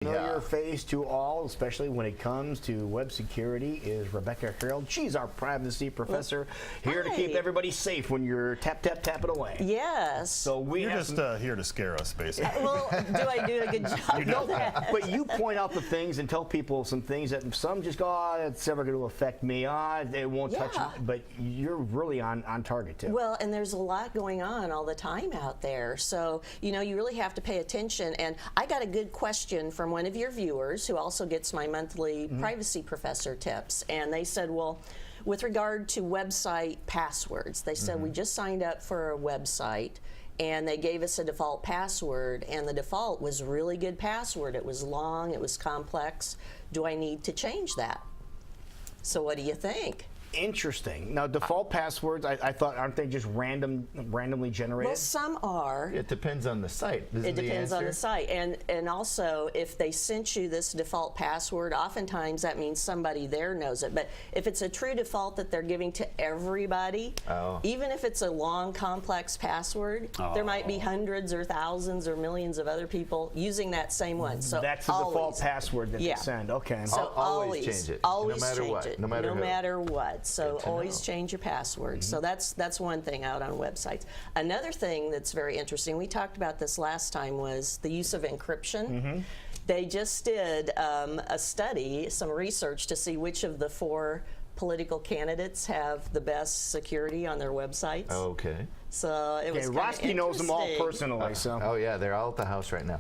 Familiar face to all, especially when it comes to web security, is Rebecca Herold. She's our privacy professor, here to keep everybody safe when you're tapping away. Yes. So you're just here to scare us, basically. Well, do I do a good job? No, but you point out the things and tell people some things that some just go, oh, it's never going to affect me. It won't touch me. But you're really on target, too. Well, and there's a lot going on all the time out there. So, you know, you really have to pay attention. And I got a good question from one of your viewers who also gets my monthly privacy professor tips. And they said, well, with regard to website passwords, they said, we just signed up for a website and they gave us a default password, and the default was a really good password. It was long, it was complex. Do I need to change that? So what do you think? Interesting. Now, default passwords, I thought, aren't they just randomly generated? Well, some are. It depends on the site. It depends on the site. And also, if they sent you this default password, oftentimes that means somebody there knows it. But if it's a true default that they're giving to everybody, even if it's a long, complex password, there might be hundreds or thousands or millions of other people using that same one. So that's the default password that they send. Okay. So always change it. Always no matter change what. it. No matter what. So always change your password. So that's one thing out on websites. Another thing that's very interesting, we talked about this last time, was the use of encryption. They just did a study, some research to see which of the 4 political candidates have the best security on their websites. Okay. So it was Roski knows them all personally. So. Oh yeah, they're all at the house right now.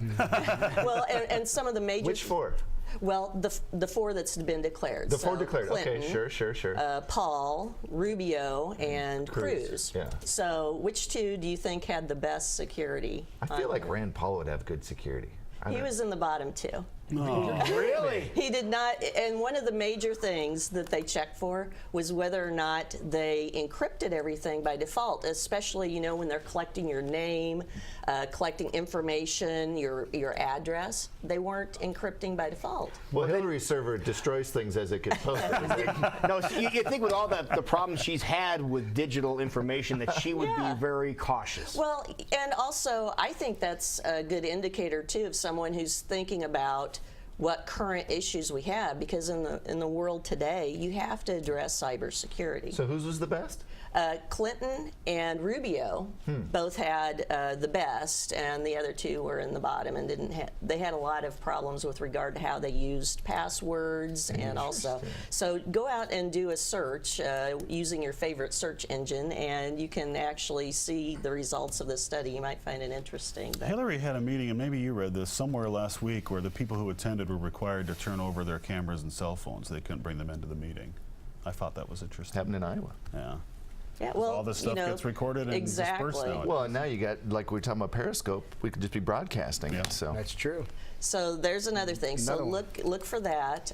Well, and some of the major. Which 4? Well, the 4 that's been declared. The 4 declared. Clinton, okay, sure. Paul, Rubio, and Cruz. Yeah. So, which 2 do you think had the best security? I feel like Rand Paul would have good security. He was in the bottom 2. Oh, really? He did not, and one of the major things that they checked for was whether or not they encrypted everything by default, especially, you know, when they're collecting your name, collecting information, your address. They weren't encrypting by default. Well, Hillary's server destroys things as it gets posted. No, so you think with all the problems she's had with digital information that she would be very cautious. Well, and also I think that's a good indicator too of someone who's thinking about what current issues we have, because in the world today you have to address cybersecurity. So whose was the best? Clinton and Rubio both had the best, and the other 2 were in the bottom and didn't have. They had a lot of problems with regard to how they used passwords, and also. So go out and do a search using your favorite search engine, and you can actually see the results of this study. You might find it interesting. Hillary had a meeting, and maybe you read this somewhere last week, where the people who attended were required to turn over their cameras and cell phones. They couldn't bring them into the meeting. I thought that was interesting. Happened in Iowa. Yeah. Yeah, well, all this stuff gets recorded and dispersed now. Well, now you got, like we were talking about Periscope, we could just be broadcasting it. So that's true. So there's another thing. So look for that.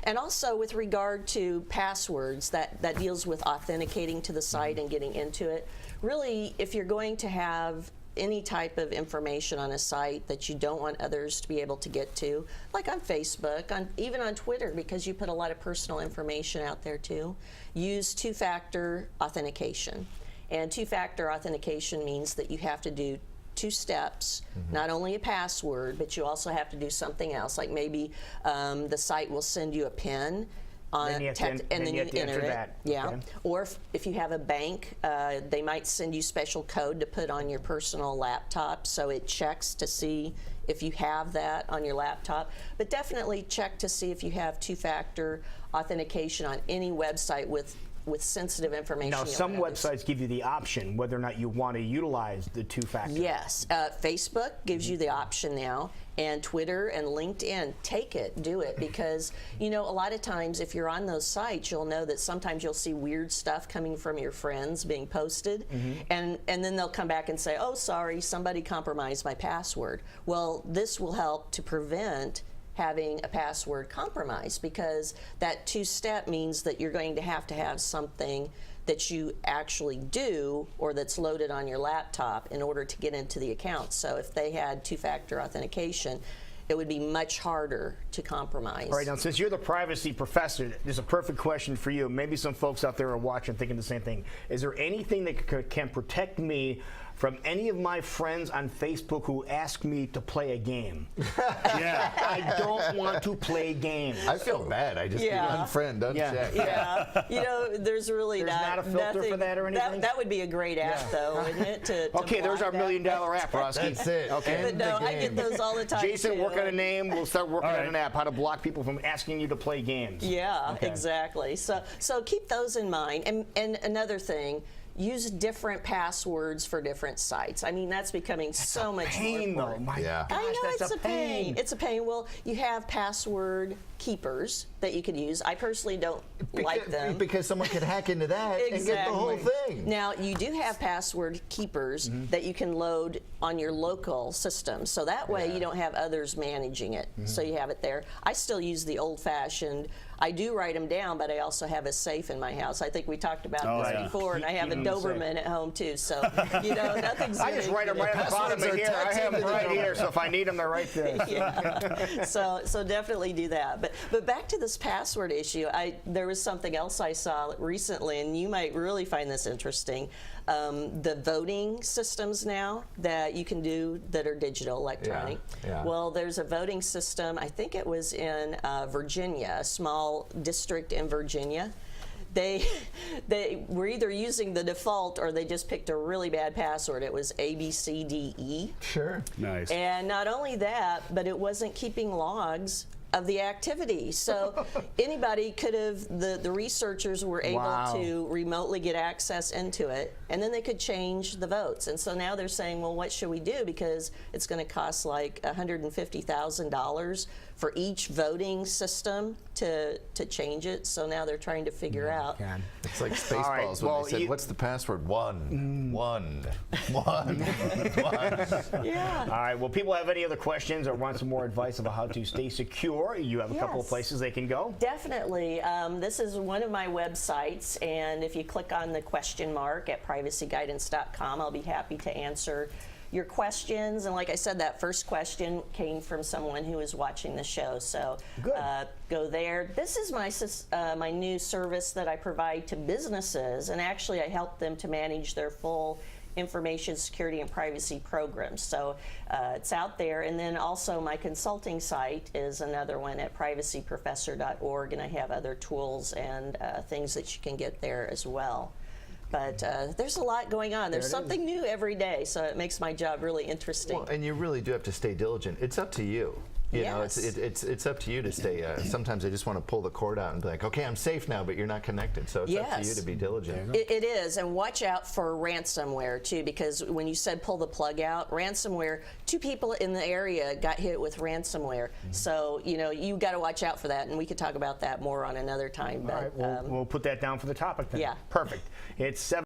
And also with regard to passwords, that deals with authenticating to the site and getting into it. Really, if you're going to have any type of information on a site that you don't want others to be able to get to, like on Facebook, even on Twitter, because you put a lot of personal information out there too, use 2-factor authentication. And 2-factor authentication means that you have to do 2 steps, not only a password, but you also have to do something else, like maybe the site will send you a PIN, and then you enter it. Yeah. Okay. Or if you have a bank, they might send you special code to put on your personal laptop, so it checks to see if you have that on your laptop. But definitely check to see if you have 2-factor authentication on any website with sensitive information. Now, some websites give you the option whether or not you want to utilize the 2-factor. Yes. Facebook gives you the option now, and Twitter and LinkedIn. Take it, do it, because, you know, a lot of times if you're on those sites, you'll know that sometimes you'll see weird stuff coming from your friends being posted, and then they'll come back and say, oh, sorry, somebody compromised my password. Well, this will help to prevent having a password compromise, because that 2-step means that you're going to have something that you actually do or that's loaded on your laptop in order to get into the account. So if they had 2-factor authentication, it would be much harder to compromise. All right, now since you're the privacy professor, this is a perfect question for you. Maybe some folks out there are watching thinking the same thing. Is there anything that can protect me from any of my friends on Facebook who ask me to play a game. Yeah. I don't want to play games. I feel bad. I just unfriend, uncheck. Yeah, you know, there's really not a filter nothing, for that or anything? That would be a great app, though, wouldn't it? To Okay, there's our block $1 million app, Roski. That's it. Okay. But no, I get those all the time. Jason, too. work on a name. We'll start working All on right. an app. How to block people from asking you to play games. Yeah, Okay. exactly. So keep those in mind. And another thing, use different passwords for different sites. I mean, that's becoming so much Pain, more though. important. My Yeah. gosh, I know that's it's a pain. It's a pain. Well, you have password keepers that you could use. I personally don't like them. Because someone could hack into that and get the whole thing. Now, you do have password keepers that you can load on your local system. So that way you don't have others managing it. So you have it there. I still use the old-fashioned. I do write them down, but I also have a safe in my house. I think we talked about this yeah. before, and I have a Keep 'em safe. Doberman at home, too. So, you know, nothing's I just write them right on the bottom of Passwords are here. I tattooed have them to the right door. here, so if I need them, they're right there. Yeah. So definitely do that. But back to this password issue, there was something else I saw recently, and you might really find this interesting. The voting systems now that you can do that are digital, electronic. Yeah. Well, there's a voting system, I think it was in Virginia, a small district in Virginia. They were either using the default or they just picked a really bad password. It was ABCDE. Sure. Nice. And not only that, but it wasn't keeping logs of the activity. So anybody could have, the researchers were able Wow. to remotely get access into it, and then they could change the votes. And so now they're saying, well, what should we do? Because it's going to cost like $150,000 for each voting system to change it. So now they're trying to figure out. God. It's like All right, Spaceballs when well, they said, you- what's the password? One. Yeah. All right, well, people have any other questions or want some more advice about how to stay secure, you have a couple of Yes. places they can go. Definitely. This is one of my websites, and if you click on the question mark at privacyguidance.com, I'll be happy to answer your questions. And like I said, that first question came from someone who is watching the show. So Good. Go there. This is my new service that I provide to businesses, and actually I help them to manage their full information security and privacy programs. So it's out there. And then also my consulting site is another one at privacyprofessor.org, and I have other tools and things that you can get there as well. But there's a lot going on. There's something new every day, so it makes my job really interesting. Well, and you really do have to stay diligent. It's up to you. You know, Yes. it's up to you to stay. Sometimes I just want to pull the cord out and be like, okay, I'm safe now, but you're not connected. So it's up to you Yes. to be diligent. It is, and watch out for ransomware too, because when you said pull the plug out, ransomware, 2 people in the area got hit with ransomware. So, you know, you got to watch out for that, and we could talk about that more on another time. All right, But we'll put that down for the topic then. Yeah. Perfect. It's 7.